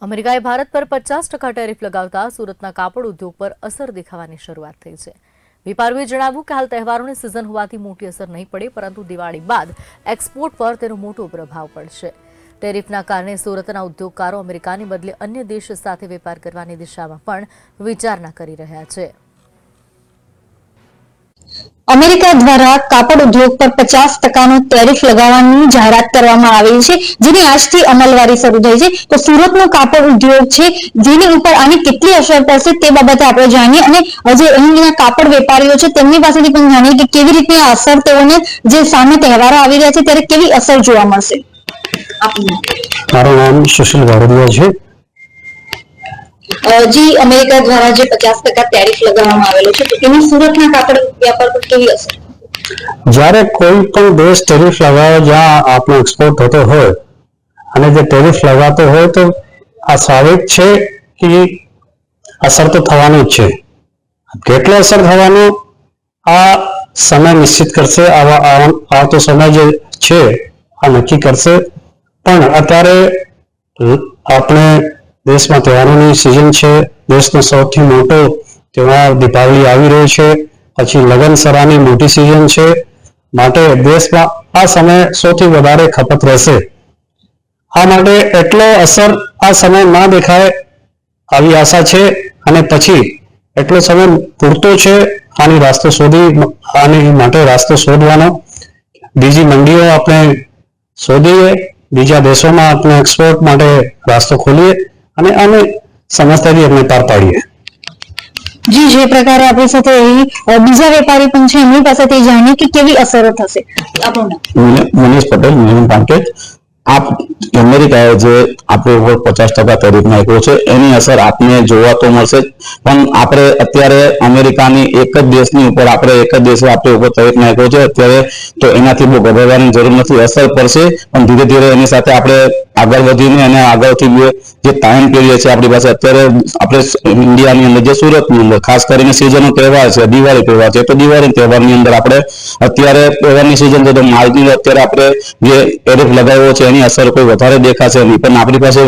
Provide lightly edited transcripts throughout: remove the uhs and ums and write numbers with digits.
અમેરિકાએ ભારત પર 50% ટેરિફ લગાવતા સુરતના કાપડ ઉદ્યોગ પર અસર દેખાવાની શરૂઆત થઈ છે। વેપારીઓએ જણાવ્યું કે હાલ તહેવારોની સિઝન હોવાથી મોટી અસર નહીં પડે, પરંતુ દિવાળી બાદ એક્સપોર્ટ પર તેનો મોટો પ્રભાવ પડશે। ટેરિફના કારણે સુરતના ઉદ્યોગકારો અમેરિકાની બદલે અન્ય દેશ સાથે વેપાર કરવાની દિશામાં પણ વિચારણા કરી રહ્યા છે। અમેરિકા દ્વારા કાપડ ઉદ્યોગ પર 50%નો ટેરિફ લગાવવાની જાહેરાત કરવામાં આવી છે, જેની આજથી અમલવારી શરૂ થઈ છે। તો સુરતનો કાપડ ઉદ્યોગ છે, જેની ઉપર આની કેટલી અસર પડશે તે બાબતે આપણે જાણીએ અને જે અહીંના કાપડ વેપારીઓ છે તેમની પાસેથી પણ જાણીએ કે કેવી રીતે આ અસર તેઓને જે સામે તહેવારો આવી રહ્યા છે ત્યારે કેવી અસર જોવા મળશે। મારું નામ સુશીલ વાડોદિયા છે। जी अमेरिका द्वारा जो 50% ટેરિફ લગાવવામાં આવેલો છે તો તેની સુરતના કાપડ વ્યાપાર પર કેવી અસર? જ્યારે કોઈ પણ દેશ ટેરિફ લગાવે જ્યાં આપણો એક્સપોર્ટ થતો હોય અને જે ટેરિફ લગાવતો હોય તો આ સ્વાભાવિક છે કે અસર તો થવાની જ છે। કેટલો અસર થવાનો આ સમય નિશ્ચિત કરશે, આવતો સમય જે છે આ નક્કી કરશે। પણ અત્યારે આપણે દેશમાં તહેવારોની સિઝન છે। દેશનો સૌથી મોટો તહેવાર દીપાવલી આવી રહ્યો છે, પછી લગ્નસરાની મોટી સિઝન છે, માટે દેશમાં આ સમય સૌથી વધારે ખપત રહેશે। આ માટે એટલો અસર આ સમય ના દેખાય આવી આશા છે અને પછી એટલો સમય પૂરતો છે આની માટે રાસ્તો શોધવાનો। બીજી મંડીઓ આપણે શોધીએ, બીજા દેશોમાં આપણે એક્સપોર્ટ માટે રાસ્તો ખોલીએ અને આને સમજદારી આપણે પાર પાડીએ। જી જે પ્રકારે આપણી સાથે બીજા વેપારી પણ છે એમની પાસેથી જાણીએ કે કેવી અસરો થશે। આપણું મનીષ પટેલ, મેનન માર્કેટ। આપ અમેરિકાએ જે આપણી ઉપર 50% ટેરિફ નાખ્યો છે એની અસર આપને જોવા તો મળશે, પણ આપણે અત્યારે અમેરિકાની એક જ દેશની ઉપર એક જ દેશે આપણી ઉપર ટેરિફ નાખ્યો છે અત્યારે, તો એનાથી બહુ ગભરાવાની જરૂર નથી। અસર પડશે પણ ધીરે ધીરે એની સાથે આપણે આગળ વધીને અને આગળથી જે ટાઈમ પીરિયડ છે આપણી પાસે અત્યારે આપણે ઇન્ડિયાની અંદર જે સુરતની અંદર ખાસ કરીને સિઝનનો તહેવાર છે, દિવાળી તહેવાર છે, તો દિવાળી તહેવારની અંદર આપણે અત્યારે તહેવારની સિઝન છે તો માલની અત્યારે આપણે જે ટેરિફ લગાવ્યો છે એની અસર કોઈ વધારે દેખાશે નહીં, પણ આપણી પાસે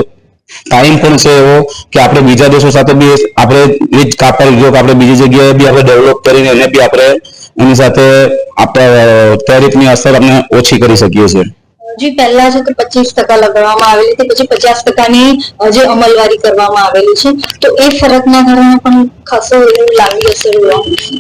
ટાઈમ પણ છે એવો કે આપણે બીજા દેશો સાથે બી આપણે એ જ કાપડ ઉદ્યોગ આપણે બીજી જગ્યાએ બી આપણે ડેવલપ કરીને એને બી આપણે એની સાથે આપણે ટેરિફની અસર આપણે ઓછી કરી શકીએ છીએ। જી પહેલા છે કે 25% લગાવવામાં આવેલી હતી, પછી 50%ની જે અમલવારી કરવામાં આવેલી છે, તો એ ફરકના કારણે પણ ખાસો એવું લાંબી અસર જોવા મળશે।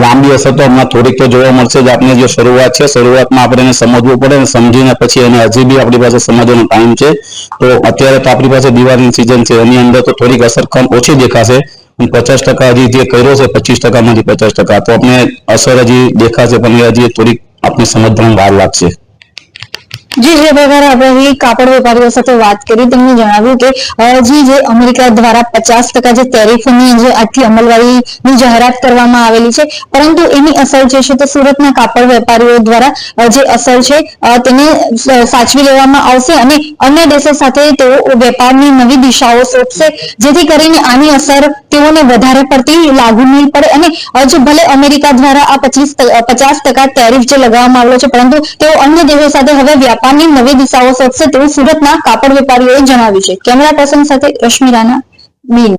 લાંબી અસર તો હમણાં થોડીક તો જોવા મળશે જ। આપણે જે શરૂઆત છે શરૂઆતમાં આપણે એને સમજવું પડે અને સમજીને પછી એને હજી બી આપણી પાસે સમજવાનો ટાઈમ છે। તો અત્યારે તો આપણી પાસે દિવાળીની સિઝન છે એની અંદર તો થોડીક અસર ઓછી દેખાશે, 50% હજી જે કર્યો છે 25%માંથી 50% તો આપણે અસર હજી દેખાશે, પણ એ હજી થોડીક આપણે સમજવામાં વાર લાગશે। જી જે પ્રકારે આપણે કાપડ વેપારીઓ સાથે વાત કરી તેમણે જણાવ્યું કે જે અમેરિકા દ્વારા 50% જે ટેરિફની જે આજથી અમલવારીની જાહેરાત કરવામાં આવેલી છે, પરંતુ એની અસર જે છે તો સુરતના કાપડ વેપારીઓ દ્વારા જે અસર છે તેને સાચવી લેવામાં આવશે અને અન્ય દેશો સાથે તેઓ વેપારની નવી દિશાઓ શોધશે, જેથી કરીને આની અસર તેઓને વધારે પડતી લાગુ નહીં પડે અને જો ભલે અમેરિકા દ્વારા આ 50% ટેરિફ જે લગાવવામાં આવેલો છે, પરંતુ તેઓ અન્ય દેશો સાથે હવે વ્યાપારની નવી દિશાઓ શોધશે તેવું સુરતના કાપડ વેપારીઓએ જણાવ્યું છે। કેમેરા પર્સન સાથે રશ્મિ રાણા, બીન।